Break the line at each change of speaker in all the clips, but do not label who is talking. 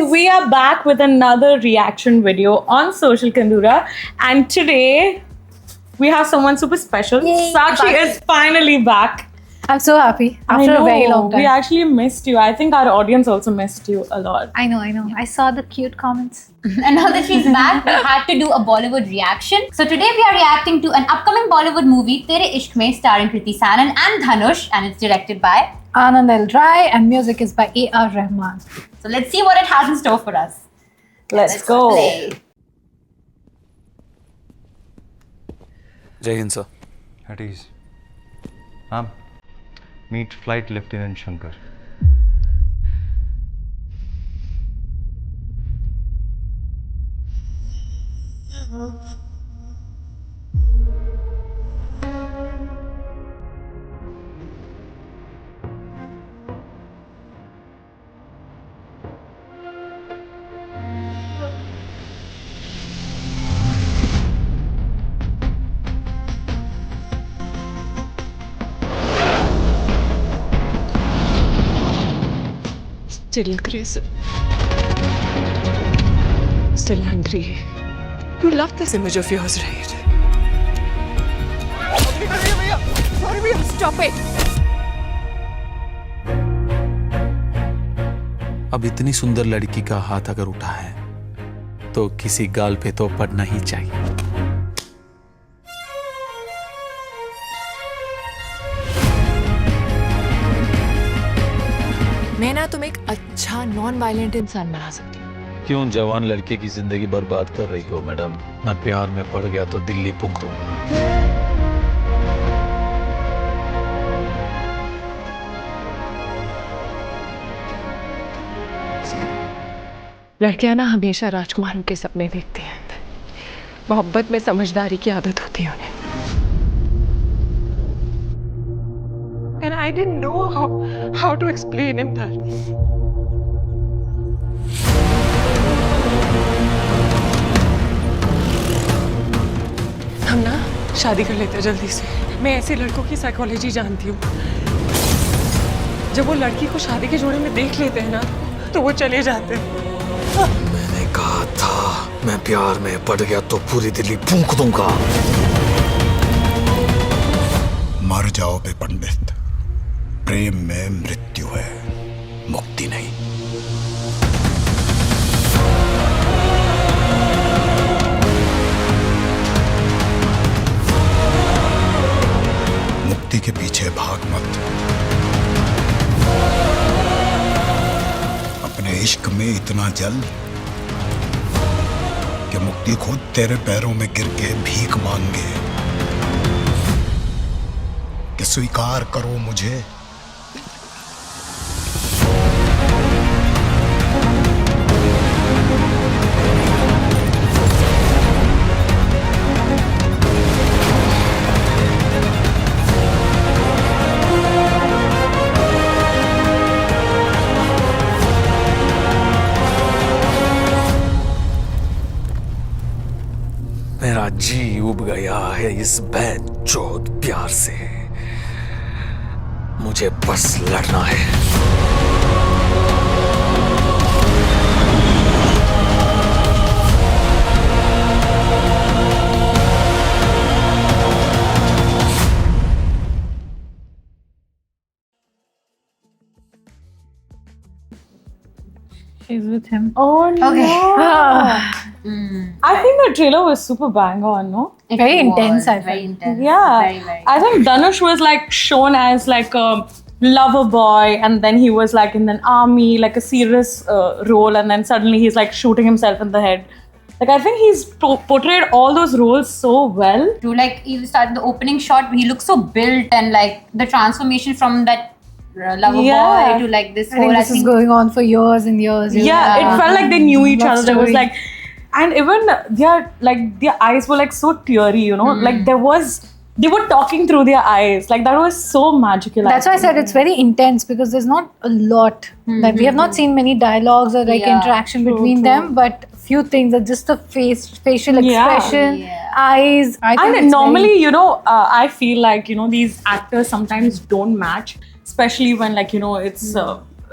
we are back with another reaction video on Social Kandura, and today we have someone super special.
Yay,
Sakshi is finally back.
I'm so happy
I
after
know,
a very long time.
we actually missed you. I think our audience also missed you a lot.
I know. I saw the cute comments.
And now that she's back, we had to do a Bollywood reaction. So today we are reacting to an upcoming Bollywood movie, Tere Ishq Mein, starring Kriti Sanon and Dhanush, and it's directed by.
Anand L. Rai, and music is by A.R. Rahman.
So let's see what it has in store for us.
Let's go.
Play.
Jai Hind, sir.
At ease. Ma'am, meet Flight Lieutenant Shankar.
Still aggressive. Still angry. You love this image of yours, right? Stop it!
अब इतनी सुंदर लड़की का हाथ अगर उठा है तो किसी गाल पे तो पड़ना ही चाहिए.
मैं ना तुम्हें एक अच्छा नॉन वायलेंट इंसान बना सकती हूँ.
क्यों जवान लड़के की जिंदगी बर्बाद कर रही हो मैडम? मैं प्यार में पड़ गया तो दिल्ली फूंक दूंगा.
लड़कियां ना हमेशा राजकुमारों के सपने देखती हैं. मोहब्बत में समझदारी की आदत होती है उन्हें. And I didn't know how to explain him that. हम ना शादी कर लेते हैं जल्दी से. मैं ऐसे लड़कों की साइकोलॉजी जानती हूँ. जब वो लड़की को शादी के जोड़े में देख लेते हैं ना तो वो चले जाते हैं.
मैंने कहा था मैं प्यार में पड़ गया तो पूरी दिल्ली फूंक दूंगा.
मर जाओ बे पंडित, प्रेम में मृत्यु है, मुक्ति नहीं. मुक्ति के पीछे भाग मत. अपने इश्क में इतना जल कि मुक्ति खुद तेरे पैरों में गिर के भीख मांगे कि स्वीकार करो मुझे.
मेरा जी उब गया है इस बेचौध प्यार से. मुझे बस लड़ना है.
She's with him.
Oh no.
Okay.
I think the trailer was super bang on, no?
Very
It
intense,
was
I
Very
felt.
intense.
Yeah.
Very.
I think Dhanush was like shown as like a lover boy, and then he was like in an army, like a serious role, and then suddenly he's like shooting himself in the head. Like I think he's portrayed all those roles so well.
To like you start the opening shot, he looks so built, and like the transformation from that lover
Yeah.
boy to like this
I think
whole.
this is going on for years and years.
Yeah, it felt like they knew each
Love
other. There was
story.
like, and even their eyes were like so teary, you know, like they were talking through their eyes. Like that was so magical.
That's why I said it's very intense because there's not a lot that we have not seen many dialogues or like
Yeah,
interaction
true,
between
true.
them, but few things are just the facial
Yeah.
expression,
Yeah.
eyes. I think
And
it's
normally, you know, I feel like, you know, these actors sometimes don't match, especially when like, you know, it's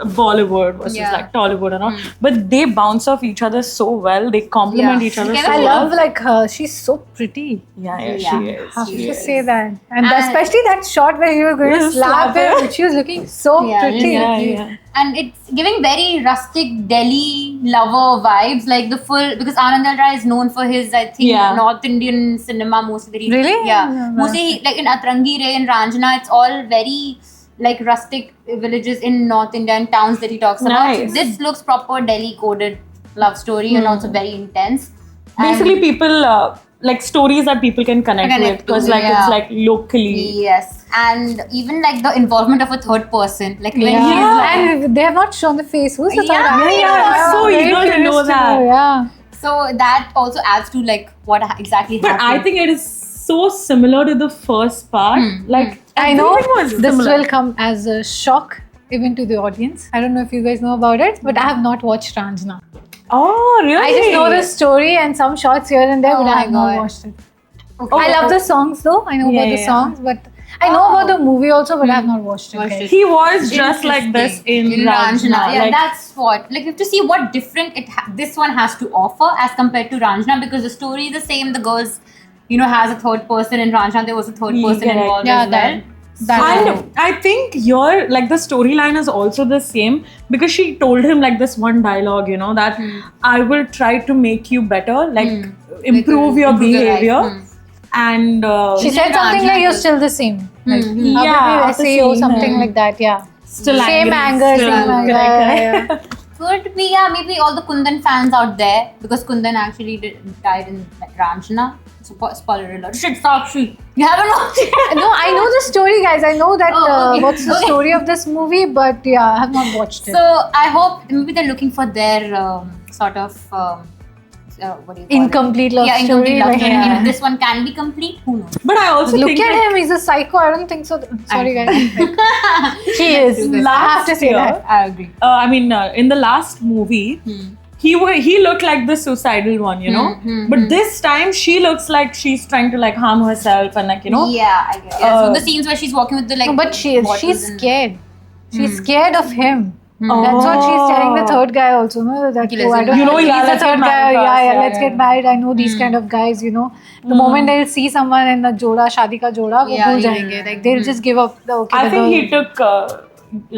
Bollywood versus
Yeah.
like Tollywood and all, but they bounce off each other so well. They complement
Yeah.
each other.
Together
So
I
they
love
well.
like her. She's so pretty.
Yeah,
Yeah.
she is.
Have
She
to
is.
say that. And
And-
especially that shot where you were going to
Yeah,
slap
slap
him.
him.
She was looking so
Yeah,
pretty.
Yeah, yeah.
And it's giving very rustic Delhi lover vibes, like the full, because Anand Rai is known for his, I think,
Yeah.
North Indian cinema mostly.
Really?
Yeah.
No,
Mostly like in Atrangi Ray and Ranjana, it's all very like rustic villages in North India and towns that he talks about.
Nice.
So this looks proper Delhi coded love story and also very intense. And-
Basically, people like stories that people can connect with
Connect to,
because like
yeah.
it's like locally.
Yes, and even like the involvement of a third person, like when
Yeah.
he's like,
And they have not shown the face. Who's the third
Yeah,
guy?
yeah,
I'm so
very
eager to
curious
know that.
Yeah.
so that also adds to like what exactly
But
happened.
I think it is so similar to the first part. Like
I know
everything was
this
similar.
will come as a shock even to the audience. I don't know if you guys know about it, but I have not watched Ranjana.
Oh, really?
I just know the story and some shots here and there,
Oh
but I
my
have not
God.
watched it.
Okay.
I love the songs though. I know
Yeah,
about the
yeah.
songs, but I know about the movie also, but I have not watched it.
Watched
guys.
it.
He was just like this in Ranjana.
Yeah,
Like,
that's what. Like you have to see what different this one has to offer as compared to Ranjana, because the story is the same. The girls, you know, has a third person in Ranjana. There was a third person
Correct.
involved
Yeah,
as well.
and I think your like the storyline is also the same because she told him like this one dialogue, you know, that I will try to make you better, like improve your
improve your life.
behavior. And
She said something
Ranjana
like you're
too.
still the same. Like,
Yeah,
yeah,
after
say or
seeing
something
him.
like that. Yeah.
still
Same
angry,
anger,
still
same anger.
correct,
Yeah,
correct.
Could be, yeah, maybe all the Kundan fans out there, because Kundan actually died in Ranjana. So, spoiler alert. Shit, Sakshi. You haven't watched it?
No, I know the story, guys. I know that
Oh, okay.
what's the
Okay.
story of this movie, but yeah, I have not watched it.
So I hope maybe they're looking for their sort of what do you call
Incomplete
it?
love
Yeah, incomplete
story,
love
like,
story.
yeah.
If this one can be complete, who knows?
But I also
Look
think
at
like,
him, he's a psycho. I don't think so. Sorry, guys. He is. I have
last
to say
year,
that.
I agree.
I mean, in the last movie, he looked like the suicidal one, you know. But this time, she looks like she's trying to like harm herself and like you know.
Yeah, I guess. Yeah, so the scenes where she's walking with the like.
No, but
bottles
she's
and-
scared. She's scared of him.
Oh.
That's what she's telling the third guy also. No, that
Okay,
oh, I
let's
don't
get
know.
married.
He's the
Let's
third
get
guy.
married
Yeah,
first.
yeah.
Yeah,
Let's
yeah.
get married. I know these kind of guys. You know, the moment they'll see someone in a joda, शादी का जोड़ा, वो
Yeah,
भूल
yeah,
जाएंगे.
yeah.
Like they'll just give up. Okay,
I
the
think
girl-
he took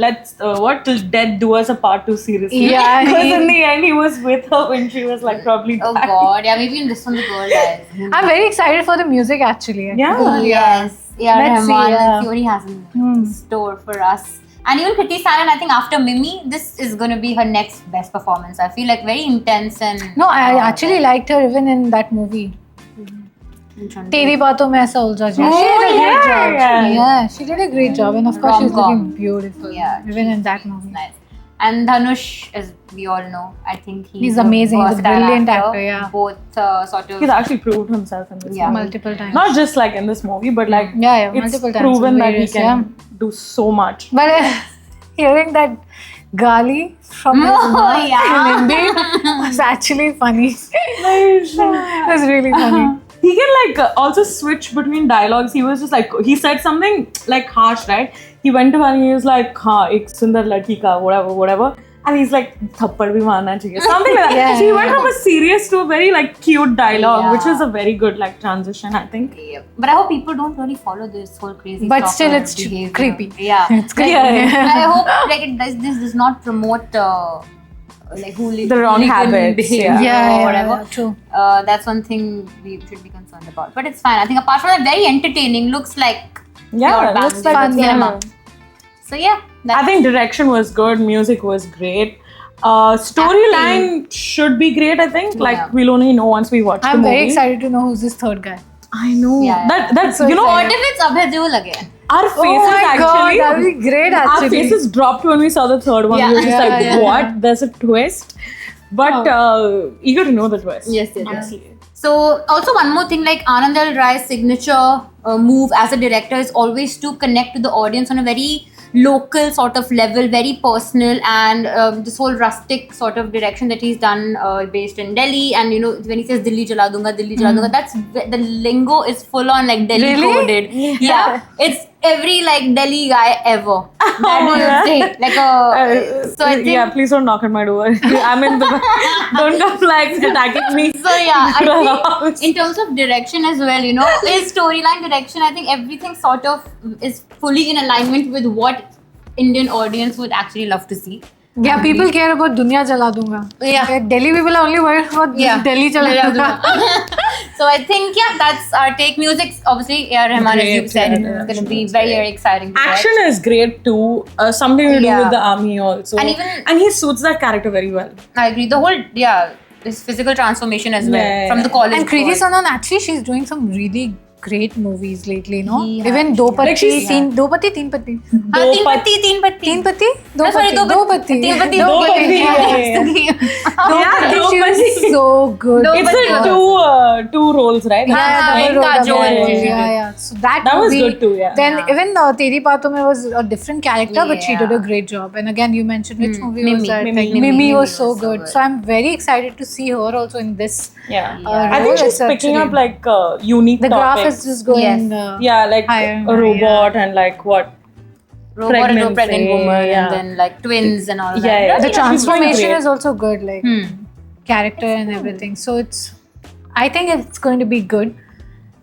let's what till death do us apart too seriously.
Yeah,
because
he-
in the end he was with her when she was like probably.
Oh
dying.
god, yeah, maybe in this one the girl dies.
I'm very excited for the music actually.
Yeah.
Yes, yeah,
Let's see,
Rahman,
yeah.
let's see what he has in store for us. And even Kriti Saran, I think after Mimi, this is going to be her next best performance. I feel like very intense and.
No, I actually liked her even in that movie. तेरी बातों में ऐसा उलझा जाए. She did a great job. Yeah, she did a great job, and of course she's
Rom-com.
looking beautiful.
Yeah.
even in that movie.
Nice. And Dhanush, as we all know, I think
He's
a
amazing. He's a
versatile
brilliant actor, yeah.
Both sort of.
He's actually proved himself in this
Yeah.
movie.
Multiple times.
Not just like in this movie, but like
Yeah,
it's
multiple times.
proven that he
Various,
can do so much.
But hearing that gali from his
Oh,
mouth
yeah.
in Hindi was actually funny. It was really funny.
He can like also switch between dialogues. He was just like he said something like harsh, right? He went to her and he was like, "हाँ, एक सुंदर लड़की का whatever," and he's like, "थप्पड़ भी मारना चाहिए," something like that.
Yeah,
So he went from a serious to a very like cute dialogue,
Yeah.
which is a very good like transition, I think.
Yeah. But I hope people don't really follow this whole crazy.
But still,
stalker
it's
behavior.
creepy.
Yeah.
It's creepy.
I hope like this does not promote like
The wrong habits,
behavior
Yeah,
or whatever.
true.
That's one thing we should be concerned about. But it's fine. I think apart from that, very entertaining. Looks like
Yeah,
pure
it looks
Bangalore
like
fun,
cinema.
yeah.
So yeah,
I think direction was good, music was great. Storyline should be great, I think. Like
Yeah.
we'll only know once we watch the
I'm
movie.
very excited to know who's this third guy.
I know.
Yeah, yeah.
That's
So
you know
what
what?
if it's Abhay Deol again?
Our faces
Oh my god,
actually
that would be great
our
actually.
faces dropped when we saw the third one.
Yeah.
We were just
Yeah,
like,
yeah, Oh.
what? There's a twist. But eager to know the twist.
Yes. So also one more thing, like Anand Rai's signature move as a director is always to connect to the audience on a very local sort of level, very personal, and this whole rustic sort of direction that he's done based in Delhi. And you know when he says Delhi jala dunga, that's the lingo is full on like Delhi
Really?
coded. Yeah, it's every like Delhi guy ever. That
Oh,
you
yeah.
say like a. So I think.
yeah, please don't knock on my door. I'm in the. Don't come like attacking me.
So yeah, I think
House.
in terms of direction as well, his storyline direction, I think everything sort of is fully in alignment with what Indian audience would actually love to see.
Yeah, people care about Dunya Jala Dunga.
Yeah.
Delhi people are only worried about Delhi Jala Dunga.
So I think that's our take. Music, obviously, Rahman, as you
Great,
said,
yeah,
it's going to be very, very exciting. to watch.
Action is great too. Something to do
Yeah.
with the army also.
And
he suits that character very well.
I agree. The whole, this physical transformation as well
Yeah,
from
yeah.
the college.
And Kriti
boy.
Sanon, actually, she's doing some really great movies lately, no?
Yeah.
Even Do Patti,
Like she's-
Do Patti, Teen Patti.
हाँ, तीन पत्ती.
Teen Patti? Do
No, sorry,
Patti.
दो
Do Patti.
तीन पत्ती.
Do
Patti,
Patti.
yeah,
Yeah,
yeah.
Do
Yeah,
Patti,
Do
she was
Patti.
so good.
Do
It's
Patti.
like two roles, right?
Yeah,
हाँ,
double
इनका
role,
जो
double
है.
role. Yeah. So that
was
movie,
good too, yeah.
Then
Yeah.
even Teri Paato mein was a different character, but she
Yeah.
did a great job. And again, you mentioned which movie was
Mimi.
that?
Mimi.
Like,
Mimi.
Mimi was so
was so
good.
good.
So I'm very excited to see her also in this.
Yeah.
role.
I think she's
It's
picking
actually-
up like unique
The graph
topics.
is just going.
Yes.
Yeah, like
higher and
a
higher,
robot and like what?
Robot and a pregnant
Pregnancy,
woman,
yeah.
and then like twins and all that.
Yeah, yeah.
The
She's doing
transformation
great.
is also good, like character and everything. So I think it's going to be good.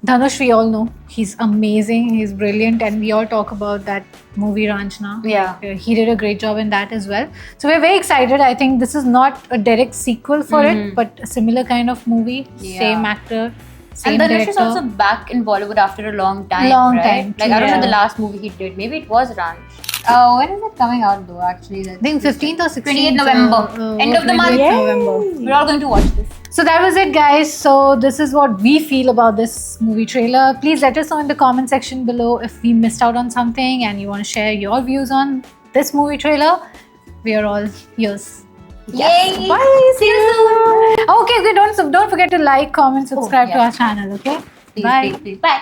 Dhanush, we all know he's amazing, he's brilliant, and we all talk about that movie Ranchna.
Yeah.
He did a great job in that as well. So we're very excited. I think this is not a direct sequel for it, but a similar kind of movie,
Yeah.
same actor, same
And Dhanush
director.
is also back in Bollywood after a long time.
Long
right?
time,
Like I don't know
yeah.
the last movie he did. Maybe it was Ranch. When is it coming out though? Actually,
I think 15th or 16th.
28th November. End of the month.
28th November.
We're all going to watch this.
So that was it, guys. So this is what we feel about this movie trailer. Please let us know in the comment section below if we missed out on something and you want to share your views on this movie trailer. We are all yours.
Yay!
Bye.
See you soon.
Okay. Don't forget to like, comment, subscribe to
yeah.
our channel. Okay.
Please,
Bye.
please, please. Bye.